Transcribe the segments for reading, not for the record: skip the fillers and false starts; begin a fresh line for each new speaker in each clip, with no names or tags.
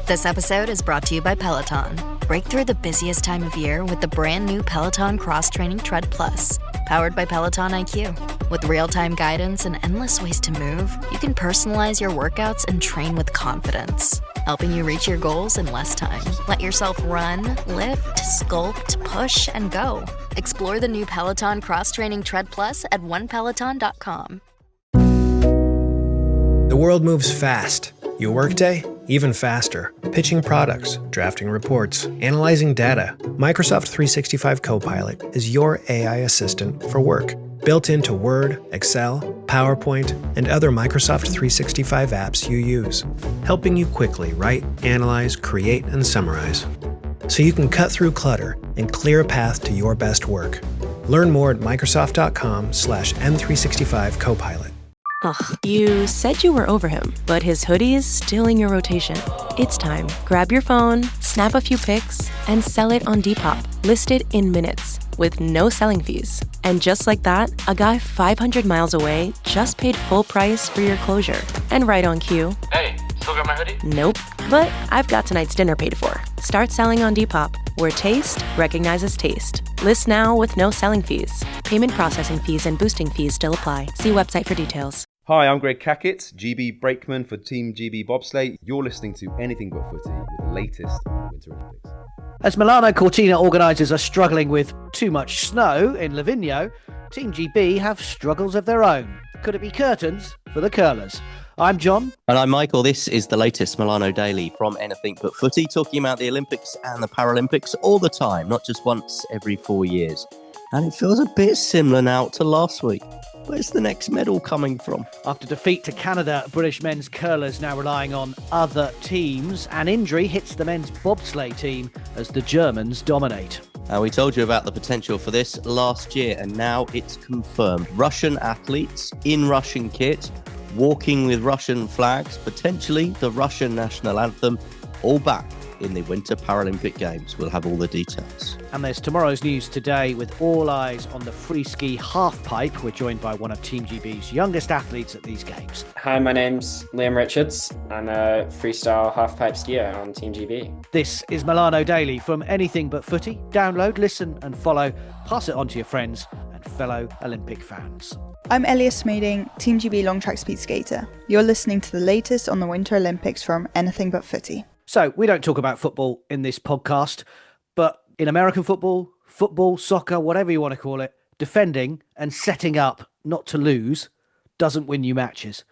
This episode is brought to you by Peloton. Break through the busiest time of year with the brand new Peloton Cross Training Tread Plus, powered by Peloton IQ. With real-time guidance and endless ways to move, you can personalize your workouts and train with confidence, helping you reach your goals in less time. Let yourself run, lift, sculpt, push, and go. Explore the new Peloton Cross Training Tread Plus at onepeloton.com.
The world moves fast. Your workday, even faster. Pitching products, drafting reports, analyzing data. Microsoft 365 Copilot is your AI assistant for work. Built into Word, Excel, PowerPoint, and other Microsoft 365 apps you use. Helping you quickly write, analyze, create, and summarize. So you can cut through clutter and clear a path to your best work. Learn more at Microsoft.com/M365 Copilot.
Ugh, you said you were over him, but his hoodie is still in your rotation. It's time. Grab your phone, snap a few pics, and sell it on Depop. Listed in minutes, with no selling fees. And just like that, a guy 500 miles away just paid full price for your closure. And right on cue.
Hey, still got my hoodie?
Nope, but I've got tonight's dinner paid for. Start selling on Depop, where taste recognizes taste. List now with no selling fees. Payment processing fees and boosting fees still apply. See website for details.
Hi, I'm Greg Cackett, GB brakeman for Team GB bobsleigh. You're listening to Anything But Footy with the latest Winter Olympics.
As Milano Cortina organisers are struggling with too much snow in Livigno, Team GB have struggles of their own. Could it be curtains for the curlers? I'm John.
And I'm Michael. This is the latest Milano Daily from Anything But Footy, talking about the Olympics and the Paralympics all the time, not just once every 4 years. And it feels a bit similar now to last week. Where's the next medal coming from?
After defeat to Canada, British men's curlers now relying on other teams. An injury hits the men's bobsleigh team as the Germans dominate.
We told you about the potential for this last year, and now it's confirmed. Russian athletes in Russian kit, walking with Russian flags, potentially the Russian national anthem, all back in the Winter Paralympic Games. We'll have all the details.
And there's tomorrow's news today with all eyes on the freeski halfpipe. We're joined by one of Team GB's youngest athletes at these games.
Hi, my name's Liam Richards. I'm a freestyle halfpipe skier on Team GB.
This is Milano Daily from Anything But Footy. Download, listen and follow. Pass it on to your friends and fellow Olympic fans.
I'm Ellia Smeeding, Team GB long track speed skater. You're listening to the latest on the Winter Olympics from Anything But Footy.
So, we don't talk about football in this podcast, but in American football, soccer, whatever you want to call it, defending and setting up not to lose doesn't win you matches.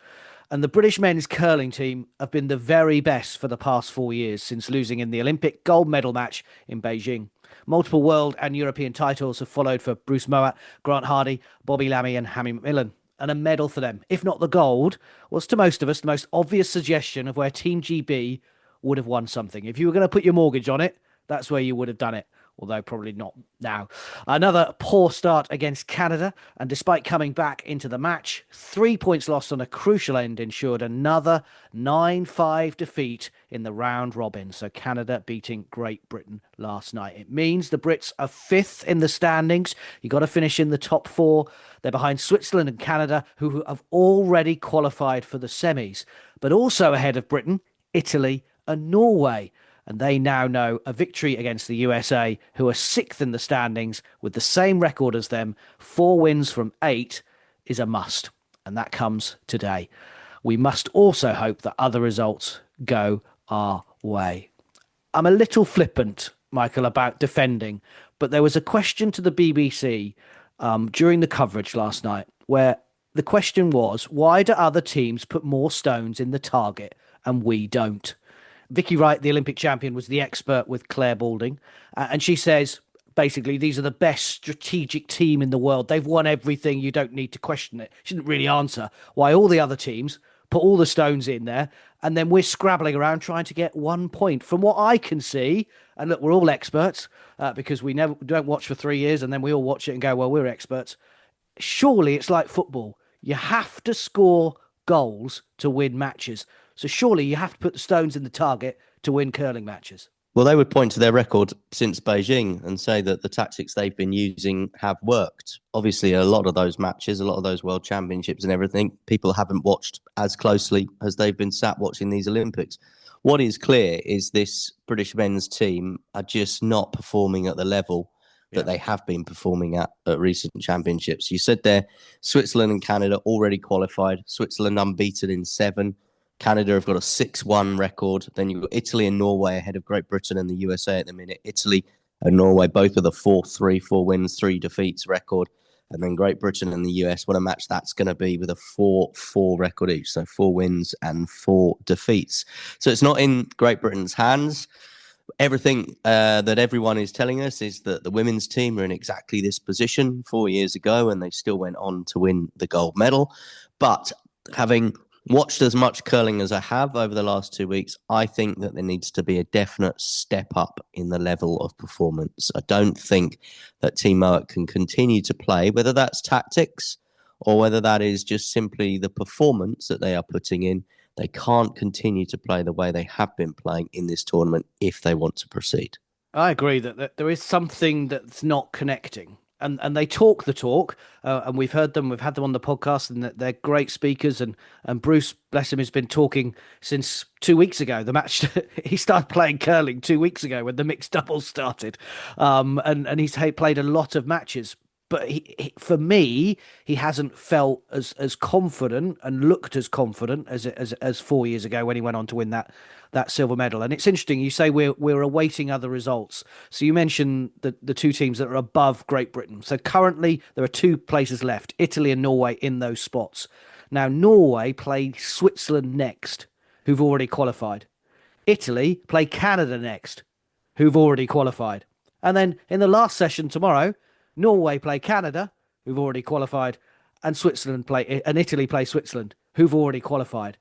And the British men's curling team have been the very best for the past 4 years since losing in the Olympic gold medal match in Beijing. Multiple world and European titles have followed for Bruce Mowat, Grant Hardy, Bobby Lammy and Hammy McMillan. And a medal for them, if not the gold, was to most of us the most obvious suggestion of where Team GB would have won something. If you were going to put your mortgage on it, that's where you would have done it, although probably not now. Another poor start against Canada, and despite coming back into the match, 3 points lost on a crucial end ensured another 9-5 defeat in the round robin. So Canada beating Great Britain last night. It means the Brits are fifth in the standings. You got to finish in the top four. They're behind Switzerland and Canada, who have already qualified for the semis, but also ahead of Britain, Italy and Norway. And they now know a victory against the USA, who are sixth in the standings with the same record as them, 4 wins from 8, is a must. And that comes today. We must also hope that other results go our way. I'm a little flippant, Michael, about defending, but there was a question to the BBC during the coverage last night where the question was, why do other teams put more stones in the target and we don't? Vicky Wright, the Olympic champion, was the expert with Claire Balding. And she says, basically, these are the best strategic team in the world. They've won everything. You don't need to question it. She didn't really answer why all the other teams put all the stones in there. And then we're scrabbling around trying to get 1 point. From what I can see, and look, we're all experts because we don't watch for 3 years and then we all watch it and go, well, we're experts. Surely it's like football. You have to score goals to win matches. So surely you have to put the stones in the target to win curling matches.
Well, they would point to their record since Beijing and say that the tactics they've been using have worked. Obviously, a lot of those matches, a lot of those world championships and everything, people haven't watched as closely as they've been sat watching these Olympics. what is clear is this British men's team are just not performing at the level that they have been performing at recent championships. You said there, Switzerland and Canada already qualified. Switzerland unbeaten in 7. Canada have got a 6-1 record. Then you've got Italy and Norway ahead of Great Britain and the USA at the minute. Italy and Norway both with a 4-3, 4 wins, 3 defeats record. And then Great Britain and the US, what a match that's going to be with a 4-4 record each. So 4 wins and 4 defeats. So it's not in Great Britain's hands. Everything that everyone is telling us is that the women's team are in exactly this position 4 years ago, and they still went on to win the gold medal. But having watched as much curling as I have over the last 2 weeks, I think that there needs to be a definite step up in the level of performance. I don't think that Team Moet can continue to play, whether that's tactics or whether that is just simply the performance that they are putting in. They can't continue to play the way they have been playing in this tournament if they want to proceed.
I agree that there is something that's not connecting. And they talk the talk, and we've heard them. We've had them on the podcast, and they're great speakers. And Bruce, bless him, has been talking since 2 weeks ago. The match he started playing curling 2 weeks ago when the mixed doubles started, and he's played a lot of matches. But for me, he hasn't felt as confident and looked as confident as 4 years ago when he went on to win that silver medal. And it's interesting. You say we're awaiting other results. So you mentioned the two teams that are above Great Britain. So currently there are 2 places left, Italy and Norway, in those spots. Now Norway play Switzerland next, who've already qualified. Italy play Canada next, who've already qualified. And then in the last session tomorrow, Norway play Canada, who've already qualified, and Italy play Switzerland, who've already qualified.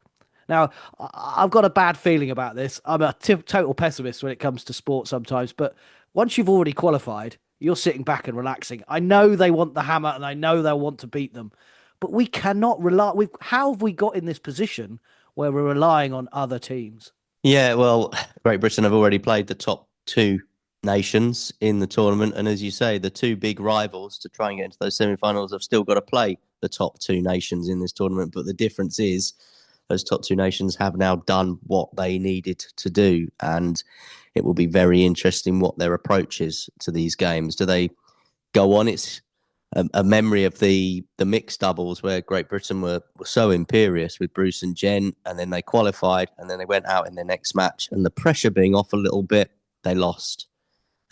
Now, I've got a bad feeling about this. I'm a total pessimist when it comes to sport sometimes, but once you've already qualified, you're sitting back and relaxing. I know they want the hammer, and I know they'll want to beat them, but we cannot rely. How have we got in this position where we're relying on other teams?
Yeah, well, Great Britain have already played the top 2 nations in the tournament, and as you say, the 2 big rivals to try and get into those semi-finals have still got to play the top 2 nations in this tournament. But the difference is those top 2 nations have now done what they needed to do, and it will be very interesting what their approach is to these games. Do they go on? It's a memory of the mixed doubles where Great Britain were so imperious with Bruce and Jen, and then they qualified, and then they went out in their next match, and the pressure being off a little bit, they lost.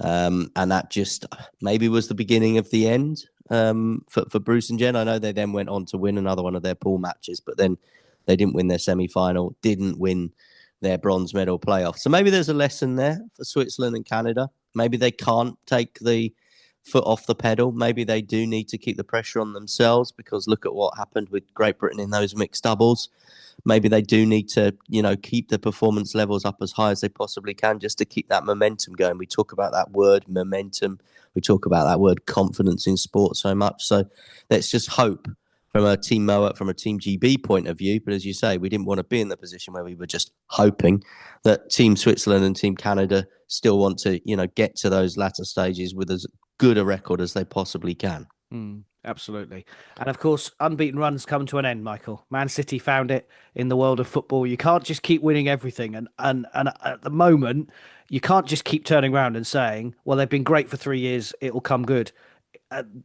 And that just maybe was the beginning of the end for Bruce and Jen. I know they then went on to win another one of their pool matches, but then they didn't win their semi-final, didn't win their bronze medal playoff. So maybe there's a lesson there for Switzerland and Canada. Maybe they can't take the foot off the pedal. Maybe they do need to keep the pressure on themselves, because look at what happened with Great Britain in those mixed doubles. Maybe they do need to, keep the performance levels up as high as they possibly can, just to keep that momentum going. We talk about that word momentum. We talk about that word confidence in sport so much. So let's just hope from a Team Moet, from a Team GB point of view. But as you say, we didn't want to be in the position where we were just hoping that Team Switzerland and Team Canada still want to, get to those latter stages with as good a record as they possibly can.
Absolutely. And of course, unbeaten runs come to an end, Michael. Man City found it in the world of football. You can't just keep winning everything. And at the moment, you can't just keep turning around and saying, well, they've been great for 3 years, it'll come good.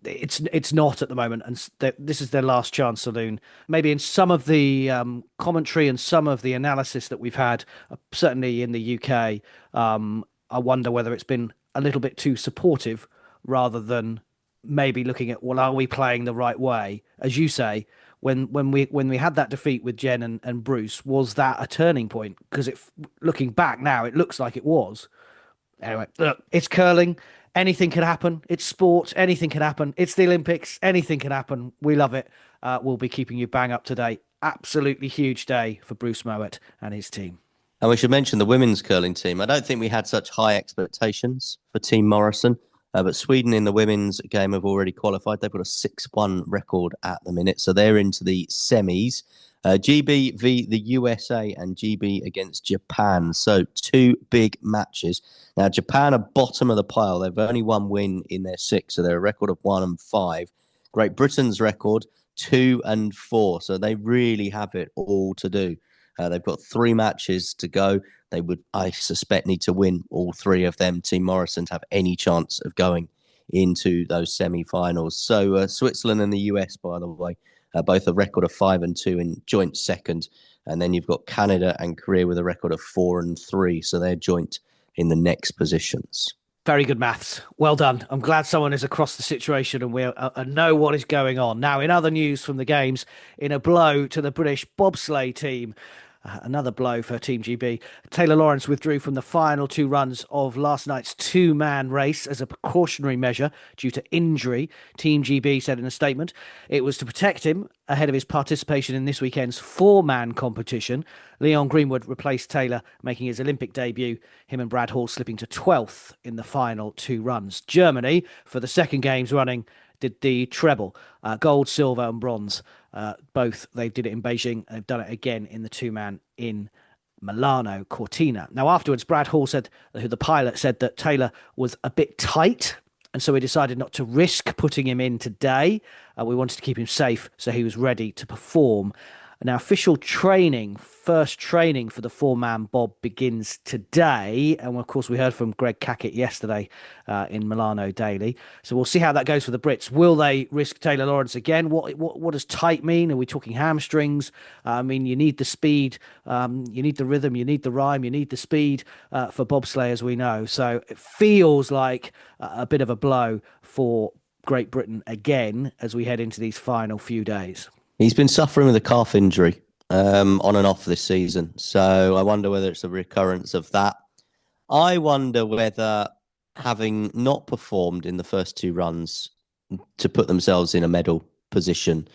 It's not at the moment. And this is their last chance saloon. Maybe in some of the commentary and some of the analysis that we've had, certainly in the UK, I wonder whether it's been a little bit too supportive rather than maybe looking at, well, are we playing the right way? As you say, when we had that defeat with Jen and Bruce, was that a turning point? Because looking back now, it looks like it was. Anyway, look, it's curling. Anything can happen. It's sport. Anything can happen. It's the Olympics. Anything can happen. We love it. We'll be keeping you bang up to date. Absolutely huge day for Bruce Moet and his team.
And we should mention the women's curling team. I don't think we had such high expectations for Team Morrison. But Sweden in the women's game have already qualified. They've got a 6-1 record at the minute. So they're into the semis. GB v the USA and GB against Japan. So 2 big matches. Now, Japan are bottom of the pile. They've only 1 win in their 6. So they're a record of 1-5. Great Britain's record, 2-4. So they really have it all to do They've got 3 matches to go. They would, I suspect, need to win all 3 of them, Team Morrison, to have any chance of going into those semi-finals. So Switzerland and the US, by the way, both a record of 5-2 in joint second. And then you've got Canada and Korea with a record of 4-3. So they're joint in the next positions.
Very good maths. Well done. I'm glad someone is across the situation and we know what is going on. Now, in other news from the games, in a blow to the British bobsleigh team, another blow for Team GB. Taylor Lawrence withdrew from the final 2 runs of last night's 2-man race as a precautionary measure due to injury. Team GB said in a statement it was to protect him ahead of his participation in this weekend's 4-man competition. Leon Greenwood replaced Taylor, making his Olympic debut, him and Brad Hall slipping to 12th in the final 2 runs. Germany, for the second games running, did the treble, gold, silver and bronze. Both they did it in Beijing. They've done it again in the 2-man in Milano, Cortina. Now, afterwards, Brad Hall said, who the pilot said, that Taylor was a bit tight, and so we decided not to risk putting him in today. We wanted to keep him safe, so he was ready to perform. Now, official training, first training for the 4-man bob begins today. And of course, we heard from Greg Cackett yesterday in Milano Daily. So we'll see how that goes for the Brits. Will they risk Taylor Lawrence again? What does tight mean? Are we talking hamstrings? I mean, you need the speed, you need the rhythm, you need the rhyme, you need the speed for bobsleigh, as we know. So it feels like a bit of a blow for Great Britain again as we head into these final few days.
He's been suffering with a calf injury on and off this season. So I wonder whether it's a recurrence of that. I wonder whether, having not performed in the first 2 runs to put themselves in a medal position,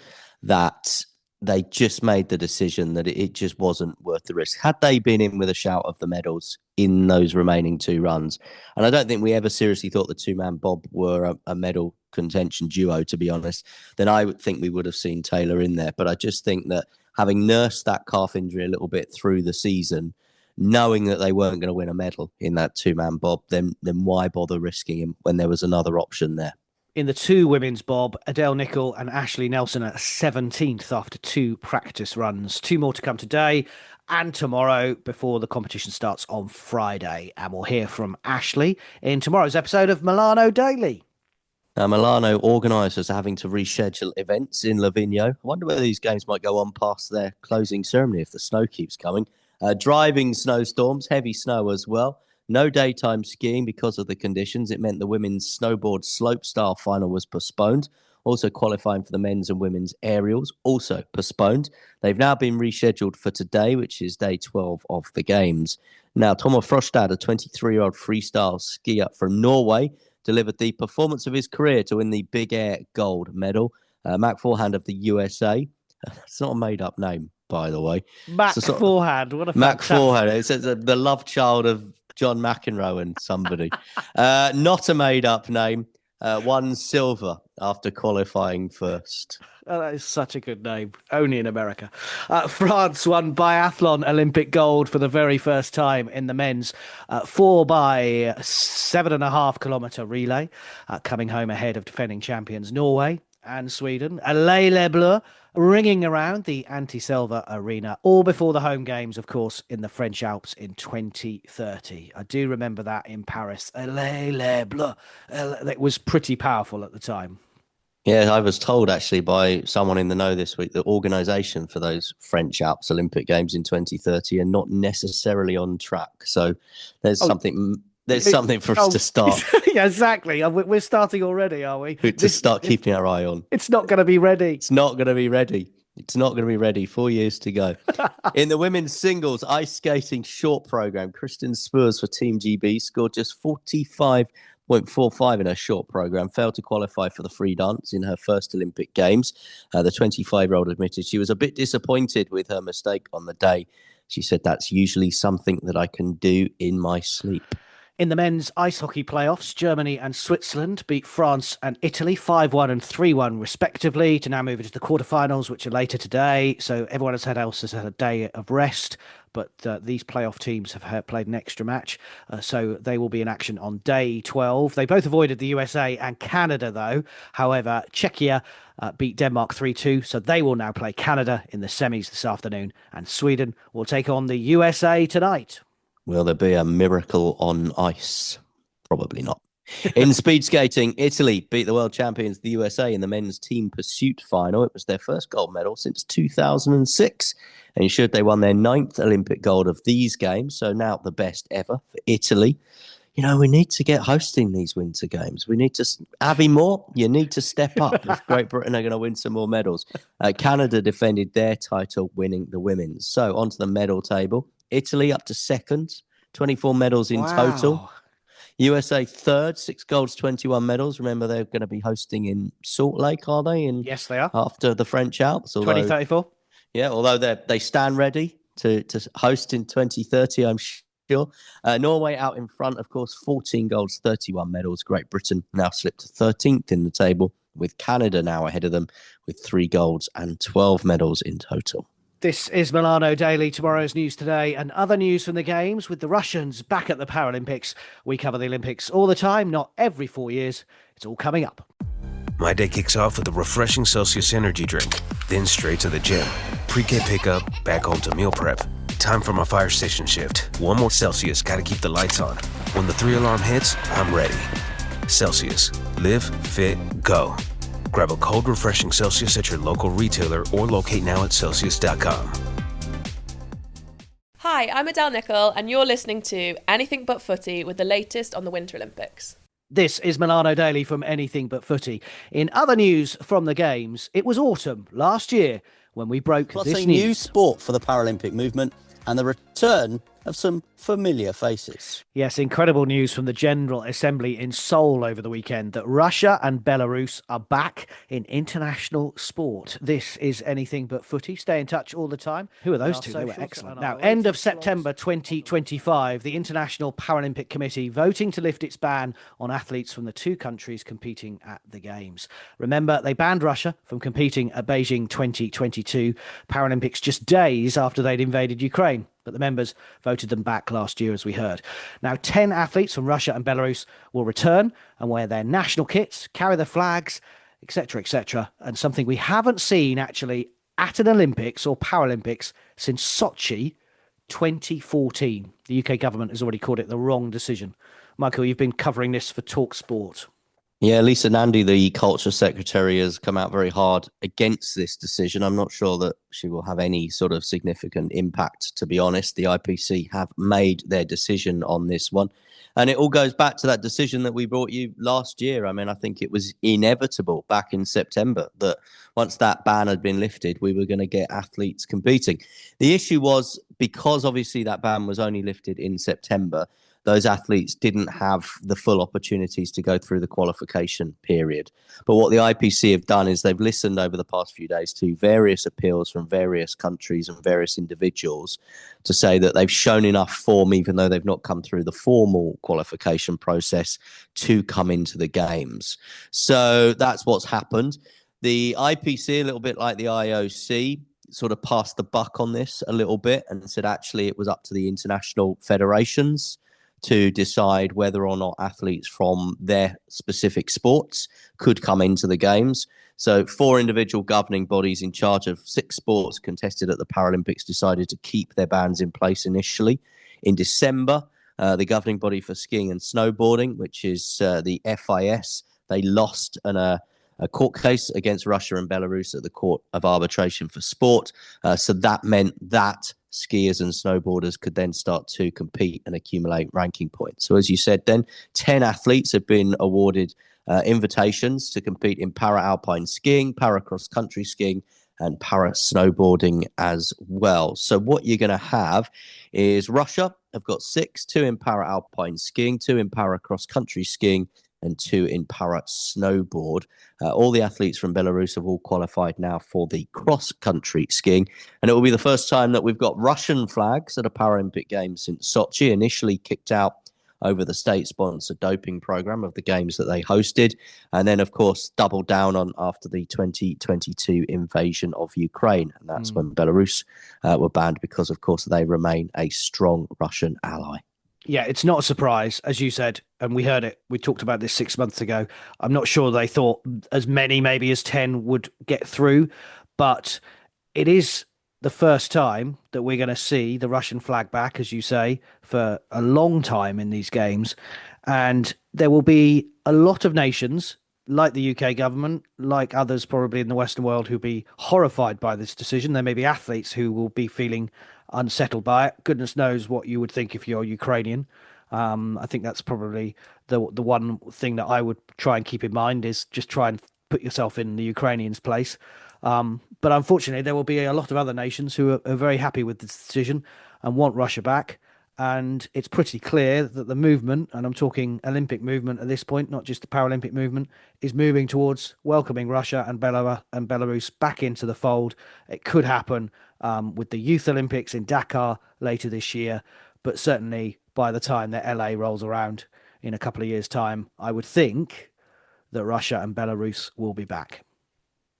that they just made the decision that it just wasn't worth the risk. Had they been in with a shout of the medals in those remaining 2 runs, and I don't think we ever seriously thought the 2-man bob were a medal contention duo, to be honest, then I would think we would have seen Taylor in there. But I just think that having nursed that calf injury a little bit through the season, knowing that they weren't going to win a medal in that 2-man bob, then why bother risking him when there was another option there?
In the 2 women's bob, Adele Nicol and Ashley Nelson are 17th after 2 practice runs. 2 more to come today and tomorrow before the competition starts on Friday. And we'll hear from Ashley in tomorrow's episode of Milano Daily.
Now, Milano organisers are having to reschedule events in Livigno. I wonder whether these games might go on past their closing ceremony if the snow keeps coming. Driving snowstorms, heavy snow as well. No daytime skiing because of the conditions. It meant the women's snowboard slopestyle final was postponed. Also qualifying for the men's and women's aerials, also postponed. They've now been rescheduled for today, which is day 12 of the games. Now, Tomo Frostad, a 23-year-old freestyle skier from Norway, delivered the performance of his career to win the Big Air gold medal. Mac Forehand of the USA. It's not a made-up name, by the way.
Mac Forehand, what a
Mac
fantastic...
Forehand. It says the love child of John McEnroe and somebody. Not a made-up name. Won silver after qualifying first.
Oh, that is such a good name. Only in America. France won biathlon Olympic gold for the very first time in the men's 4x7.5 kilometre relay, coming home ahead of defending champions Norway and Sweden. Allez les Bleus ringing around the Anti-Selva Arena, all before the home games, of course, in the French Alps in 2030. I do remember that in Paris. Allez les Bleus. It was pretty powerful at the time.
Yeah, I was told actually by someone in the know this week that organisation for those French Alps Olympic Games in 2030 are not necessarily on track. So there's something for us to start.
Yeah, exactly. We're starting already, are we?
To start keeping our eye on.
It's not going to be ready.
It's not going to be ready. It's not going to be ready. 4 years to go. In the women's singles ice skating short program, Kristen Spurs for Team GB scored just 45.45 in her short program, failed to qualify for the free dance in her first Olympic Games. The 25-year-old admitted she was a bit disappointed with her mistake on the day. She said, "That's usually something that I can do in my sleep."
In the men's ice hockey playoffs, Germany and Switzerland beat France and Italy 5-1 and 3-1 respectively to now move into the quarterfinals, which are later today. So everyone else has had a day of rest. but these playoff teams have played an extra match, so they will be in action on day 12. They both avoided the USA and Canada, though. However, Czechia beat Denmark 3-2, so they will now play Canada in the semis this afternoon, and Sweden will take on the USA tonight.
Will there be a miracle on ice? Probably not. In speed skating, Italy beat the world champions, the USA, in the men's team pursuit final. It was their first gold medal since 2006. And ensured they won their 9th Olympic gold of these games. So now the best ever for Italy. You know, we need to get hosting these winter games. We need to, Avi Moore, you need to step up if Great Britain are going to win some more medals. Canada defended their title, winning the women's. So onto the medal table. Italy up to second, 24 medals in total. USA third, 6 golds, 21 medals. Remember, they're going to be hosting in Salt Lake, are they?
Yes, they are.
After the French Alps.
2034.
Yeah, although they stand ready to host in 2030, I'm sure. Norway out in front, of course, 14 golds, 31 medals. Great Britain now slipped to 13th in the table, with Canada now ahead of them with 3 golds and 12 medals in total.
This is Milano Daily, tomorrow's news today, and other news from the Games with the Russians back at the Paralympics. We cover the Olympics all the time, not every 4 years. It's all coming up.
My day kicks off with a refreshing Celsius energy drink, then straight to the gym. Pre-K pickup, back home to meal prep. Time for my fire station shift. One more Celsius, gotta keep the lights on. When the 3-alarm hits, I'm ready. Celsius. Live, fit, go. Grab a cold, refreshing Celsius at your local retailer or locate now at Celsius.com.
Hi, I'm Adele Nicol, and you're listening to Anything But Footy with the latest on the Winter Olympics.
This is Milano Daily from Anything But Footy. In other news from the Games, it was autumn last year when we broke
Plus
this
a
news.
new sport for the Paralympic movement and the return of some familiar faces.
Yes, incredible news from the General Assembly in Seoul over the weekend that Russia and Belarus are back in international sport. This is Anything But Footy. Stay in touch all the time. Who are those two? They were excellent. Now, end of September 2025, the International Paralympic Committee voting to lift its ban on athletes from the 2 countries competing at the Games. Remember, they banned Russia from competing at Beijing 2022 Paralympics just days after they'd invaded Ukraine. But the members voted them back last year, as we heard. Now, 10 athletes from Russia and Belarus will return and wear their national kits, carry their flags, etc., and something we haven't seen, actually, at an Olympics or Paralympics since Sochi 2014. The UK government has already called it the wrong decision. Michael, you've been covering this for TalkSport.
Yeah, Lisa Nandy, the culture secretary, has come out very hard against this decision. I'm not sure that she will have any sort of significant impact, to be honest. The IPC have made their decision on this one. And it all goes back to that decision that we brought you last year. I mean, I think it was inevitable back in September that once that ban had been lifted, we were going to get athletes competing. The issue was, because obviously that ban was only lifted in September, those athletes didn't have the full opportunities to go through the qualification period. But what the IPC have done is they've listened over the past few days to various appeals from various countries and various individuals to say that they've shown enough form, even though they've not come through the formal qualification process, to come into the Games. So that's what's happened. The IPC, a little bit like the IOC, sort of passed the buck on this a little bit and said actually it was up to the international federations to decide whether or not athletes from their specific sports could come into the Games. So 4 individual governing bodies in charge of 6 sports contested at the Paralympics decided to keep their bans in place initially. In December, the governing body for skiing and snowboarding, which is the FIS, they lost a court case against Russia and Belarus at the Court of Arbitration for Sport. So that meant that skiers and snowboarders could then start to compete and accumulate ranking points. So as you said, then 10 athletes have been awarded invitations to compete in para-alpine skiing, para-cross-country skiing, and para-snowboarding as well. So what you're going to have is Russia have got 6, 2 in para-alpine skiing, 2 in para-cross-country skiing, and 2 in para-snowboard. All the athletes from Belarus have all qualified now for the cross-country skiing. And it will be the first time that we've got Russian flags at a Paralympic Games since Sochi, initially kicked out over the state-sponsored doping program of the games that they hosted, and then, of course, doubled down on after the 2022 invasion of Ukraine, and that's when Belarus were banned because, of course, they remain a strong Russian ally.
Yeah, it's not a surprise, as you said, and we heard it. We talked about this 6 months ago. I'm not sure they thought as many, maybe as 10, would get through, but it is the first time that we're going to see the Russian flag back, as you say, for a long time in these games. And there will be a lot of nations, like the UK government, like others probably in the Western world, who'll be horrified by this decision. There may be athletes who will be feeling unsettled by it. Goodness knows what you would think if you're Ukrainian. I think that's probably the one thing that I would try and keep in mind, is just try and put yourself in the Ukrainians' place. But unfortunately, there will be a lot of other nations who are very happy with this decision and want Russia back. And it's pretty clear that the movement, and I'm talking Olympic movement at this point, not just the Paralympic movement, is moving towards welcoming Russia and Belarus back into the fold. It could happen with the Youth Olympics in Dakar later this year, but certainly by the time that LA rolls around in a couple of years' time, I would think that Russia and Belarus will be back.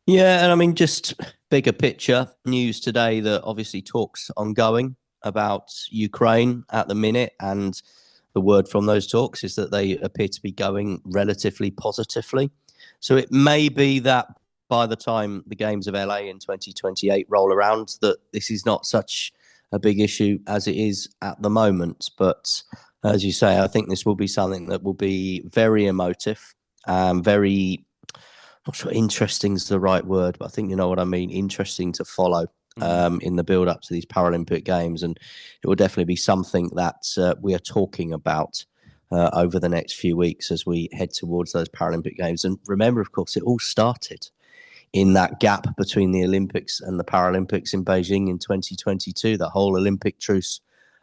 Yeah, and I mean, just bigger picture news today that obviously talks ongoing about Ukraine at the minute, and the word from those talks is that they appear to be going relatively positively. So it may be that by the time the games of LA in 2028 roll around, that this is not such a big issue as it is at the moment. But as you say, I think this will be something that will be very emotive, very, not sure interesting is the right word, but I think you know what I mean, interesting to follow in the build up to these Paralympic Games. And it will definitely be something that we are talking about over the next few weeks as we head towards those Paralympic Games. And remember, of course, it all started in that gap between the Olympics and the Paralympics in Beijing in 2022. The whole Olympic truce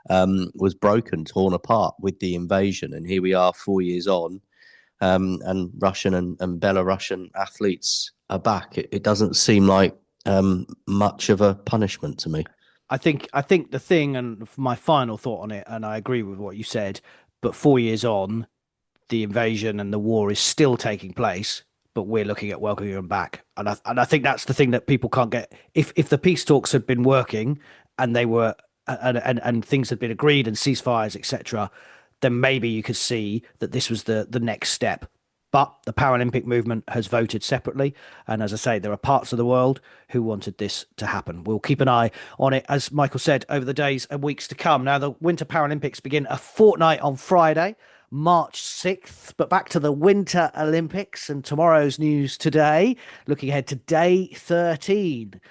was broken, torn apart with the invasion. And here we are 4 years on, and Russian and Belarusian athletes are back. It doesn't seem like much of a punishment to me.
I think the thing, and my final thought on it, and I agree with what you said, but 4 years on, the invasion and the war is still taking place, but we're looking at welcoming them back. And I think that's the thing that people can't get. If the peace talks had been working and they were and things had been agreed and ceasefires, etc., then maybe you could see that this was the next step. But the Paralympic movement has voted separately. And as I say, there are parts of the world who wanted this to happen. We'll keep an eye on it, as Michael said, over the days and weeks to come. Now, the Winter Paralympics begin a fortnight on Friday, March 6th. But back to the Winter Olympics and tomorrow's news today, looking ahead to day 13.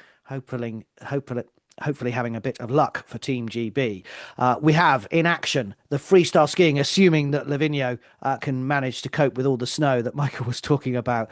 Hopefully having a bit of luck for Team GB. We have in action the freestyle skiing, assuming that Livigno can manage to cope with all the snow that Michael was talking about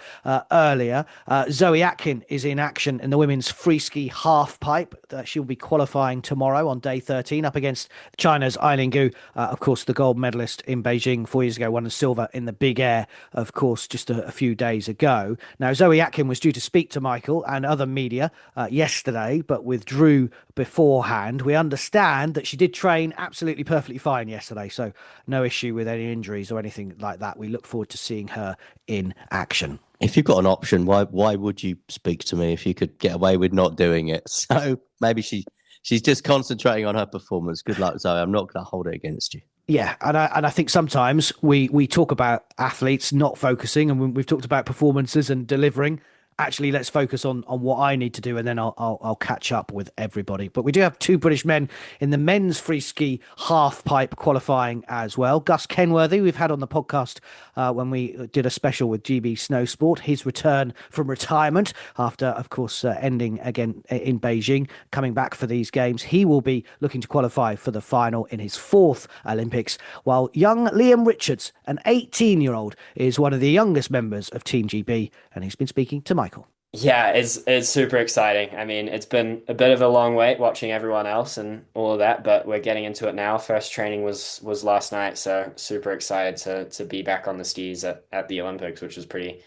earlier. Zoe Atkin is in action in the women's freeski halfpipe. She'll be qualifying tomorrow on day 13 up against China's Eileen Gu, of course, the gold medalist in Beijing 4 years ago, won a silver in the big air, of course, just a few days ago. Now, Zoe Atkin was due to speak to Michael and other media yesterday, but withdrew beforehand. We understand that she did train absolutely perfectly fine yesterday, so no issue with any injuries or anything like that. We look forward to seeing her in action.
If you've got an option, why would you speak to me if you could get away with not doing it? So maybe she's just concentrating on her performance. Good luck, Zoe. I'm not going to hold it against you.
Yeah, and I think sometimes we talk about athletes not focusing, and we've talked about performances and delivering. Actually, let's focus on what I need to do, and then I'll catch up with everybody. But we do have two British men in the men's freeski half-pipe qualifying as well. Gus Kenworthy, we've had on the podcast when we did a special with GB Snow Sport, his return from retirement after, of course, ending again in Beijing, coming back for these games. He will be looking to qualify for the final in his fourth Olympics, while young Liam Richards, an 18-year-old, is one of the youngest members of Team GB, and he's been speaking to Michael.
Yeah, it's super exciting. I mean, it's been a bit of a long wait watching everyone else and all of that, but we're getting into it now. First training was last night, so super excited to be back on the skis at the Olympics, which was pretty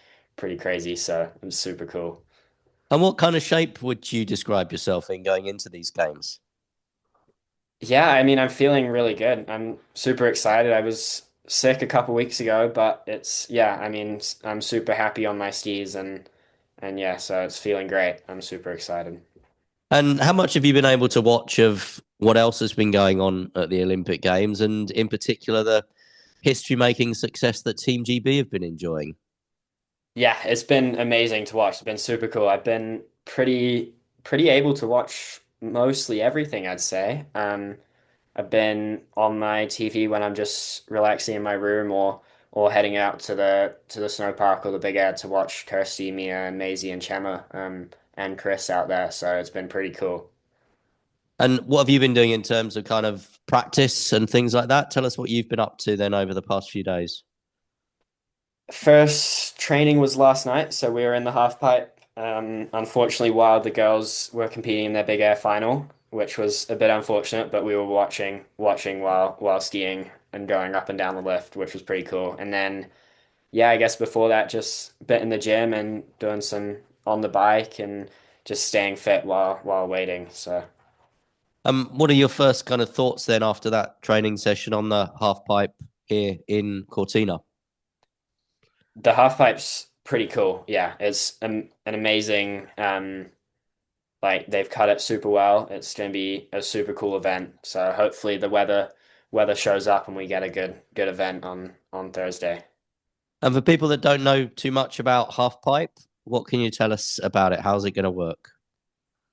crazy. So it was super cool.
And what kind of shape would you describe yourself in going into these games?
Yeah, I mean, I'm feeling really good. I'm super excited. I was sick a couple weeks ago, but it's yeah, I mean, I'm super happy on my skis and yeah, so it's feeling great. I'm super excited.
And how much have you been able to watch of what else has been going on at the Olympic Games, and in particular the history-making success that Team GB have been enjoying?
Yeah, it's been amazing to watch. It's been super cool. I've been pretty able to watch mostly everything, I'd say. I've been on my TV when I'm just relaxing in my room or heading out to the snow park or the big air to watch Kirsty, Mia, and Maisie and Chema and Chris out there. So it's been pretty cool.
And what have you been doing in terms of kind of practice and things like that? Tell us what you've been up to then over the past few days.
First training was last night, so we were in the half pipe. Unfortunately, while the girls were competing in their big air final, which was a bit unfortunate, but we were watching while skiing and going up and down the lift, which was pretty cool. And then yeah, I guess before that, just a bit in the gym and doing some on the bike and just staying fit while waiting. So
What are your first kind of thoughts then after that training session on the half pipe here in Cortina?
the half pipe's pretty cool. Yeah, it's an amazing like they've cut it super well. It's going to be a super cool event. So hopefully the weather shows up and we get a good event on Thursday.
And for people that don't know too much about half pipe, what can you tell us about it? How's it going to work?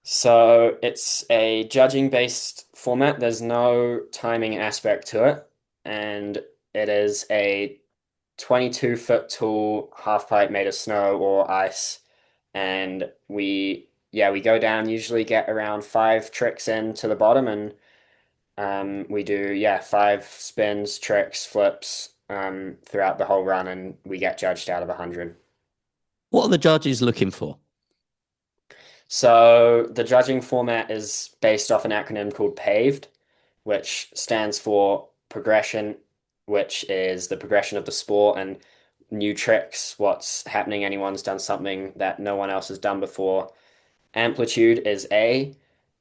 So it's a judging based format. There's no timing aspect to it, and it is a 22-foot tall half pipe made of snow or ice. And we go down, usually get around 5 tricks in to the bottom, and we do 5 spins, tricks, flips throughout the whole run, and we get judged out of 100.
What are the judges looking for?
So the judging format is based off an acronym called PAVED, which stands for progression, which is the progression of the sport and new tricks, what's happening, anyone's done something that no one else has done before. Amplitude is A,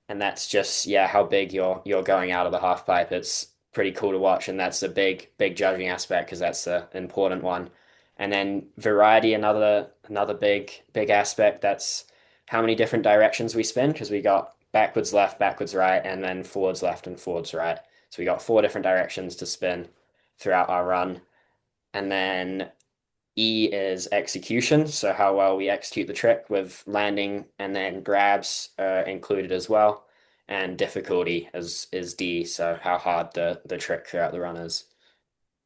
and that's just how big you're going out of the half pipe. It's pretty cool to watch, and that's a big judging aspect because that's the important one. And then variety, another big aspect. That's how many different directions we spin because we got backwards left, backwards right, and then forwards left and forwards right. So we got 4 different directions to spin throughout our run. And then E is execution, so how well we execute the trick with landing and then grabs included as well. And difficulty is D, so how hard the trick throughout the run is.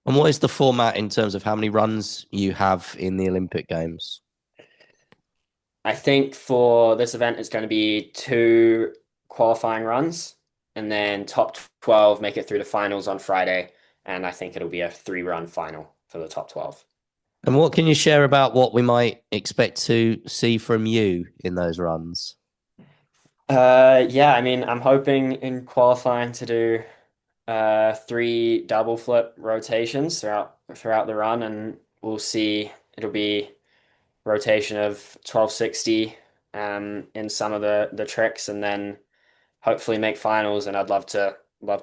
And what is the format in terms of how many runs you have in the Olympic Games?
I think for this event it's going to be 2 qualifying runs and then top 12 make it through the finals on Friday. And I think it'll be a 3-run final for the top 12.
And what can you share about what we might expect to see from you in those runs?
I mean, I'm hoping in qualifying to do 3 double flip rotations throughout the run, and we'll see. It'll be rotation of 1260 in some of the tricks, and then hopefully make finals. And I'd love to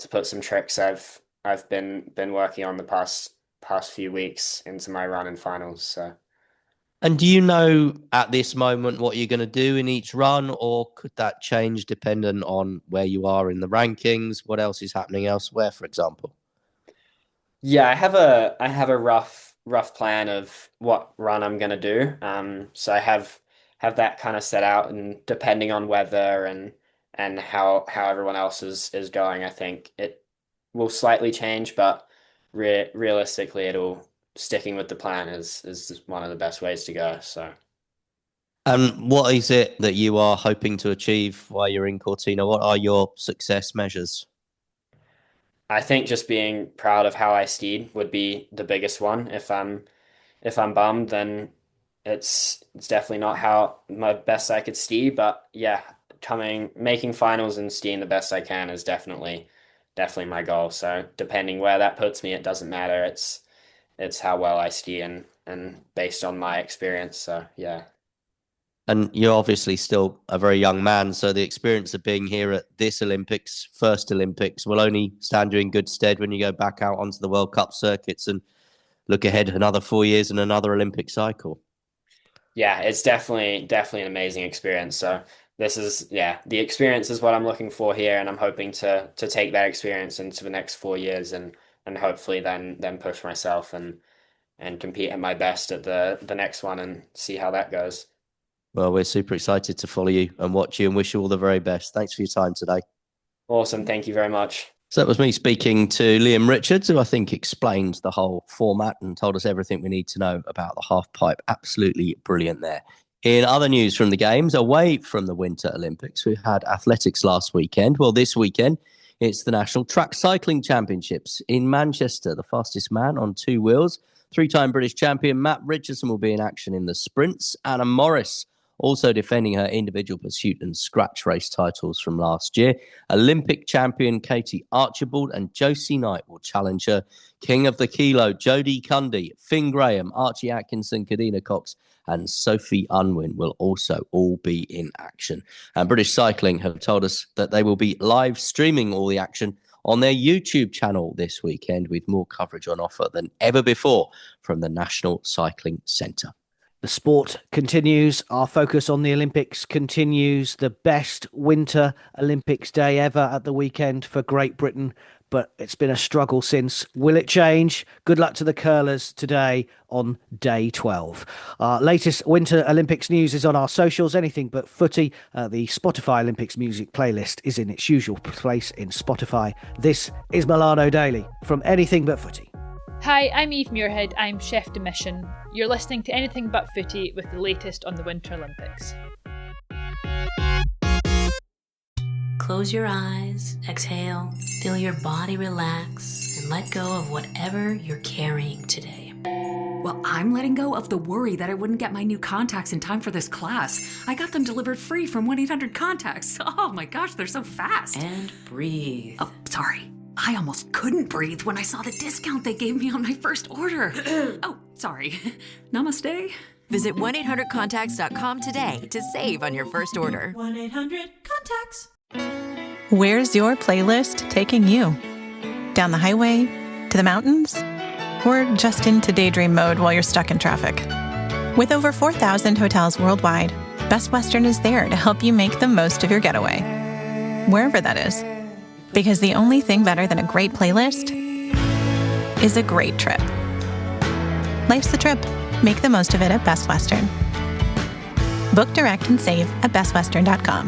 put some tricks I've been working on the past few weeks into my run in finals. So.
And do you know at this moment what you're going to do in each run, or could that change dependent on where you are in the rankings? What else is happening elsewhere, for example?
Yeah, I have a rough plan of what run I'm gonna do. So I have that kind of set out, and depending on weather and how everyone else is going, I think it will slightly change, but realistically, it'll sticking with the plan is one of the best ways to go. So.
And what is it that you are hoping to achieve while you're in Cortina? What are your success measures?
I think just being proud of how I skied would be the biggest one. If I'm bummed, then it's definitely not how my best I could ski. But yeah, making finals and skiing the best I can is definitely my goal. So depending where that puts me, it doesn't matter. It's how well I ski and based on my experience. So yeah.
And you're obviously still a very young man, so the experience of being here at this Olympics, first Olympics, will only stand you in good stead when you go back out onto the World Cup circuits and look ahead another 4 years and another Olympic cycle.
Yeah, it's definitely an amazing experience. So this is, the experience is what I'm looking for here, and I'm hoping to take that experience into the next 4 years and hopefully then push myself and compete at my best at the next one and see how that goes.
Well, we're super excited to follow you and watch you and wish you all the very best. Thanks for your time today.
Awesome. Thank you very much.
So that was me speaking to Liam Richards, who I think explained the whole format and told us everything we need to know about the halfpipe. Absolutely brilliant there. In other news from the Games, away from the Winter Olympics, we had athletics last weekend. Well, this weekend, it's the National Track Cycling Championships in Manchester. The fastest man on two wheels, three-time British champion Matt Richardson, will be in action in the sprints. Anna Morris also defending her individual pursuit and scratch race titles from last year. Olympic champion Katie Archibald and Josie Knight will challenge her. King of the Kilo, Jodie Cundy, Finn Graham, Archie Atkinson, Kadina Cox and Sophie Unwin will also all be in action. And British Cycling have told us that they will be live streaming all the action on their YouTube channel this weekend, with more coverage on offer than ever before from the National Cycling Centre.
The sport continues. Our focus on the Olympics continues. The best Winter Olympics day ever at the weekend for Great Britain, but it's been a struggle since. Will it change? Good luck to the curlers today on day 12. Our latest Winter Olympics news is on our socials, Anything But Footy. The Spotify Olympics music playlist is in its usual place in Spotify. This is Milano Daily from Anything But Footy.
Hi, I'm Eve Muirhead. I'm chef de mission. You're listening to Anything But Footy with the latest on the Winter Olympics.
Close your eyes, exhale, feel your body relax, and let go of whatever you're carrying today.
Well, I'm letting go of the worry that I wouldn't get my new contacts in time for this class. I got them delivered free from 1-800-CONTACTS. Oh my gosh, they're so fast.
And breathe.
Oh, sorry. I almost couldn't breathe when I saw the discount they gave me on my first order. Oh, sorry. Namaste.
Visit 1-800-CONTACTS.com today to save on your first order.
1-800-CONTACTS.
Where's your playlist taking you? Down the highway? To the mountains? Or just into daydream mode while you're stuck in traffic? With over 4,000 hotels worldwide, Best Western is there to help you make the most of your getaway, wherever that is. Because the only thing better than a great playlist is a great trip. Life's the trip. Make the most of it at Best Western. Book direct and save at bestwestern.com.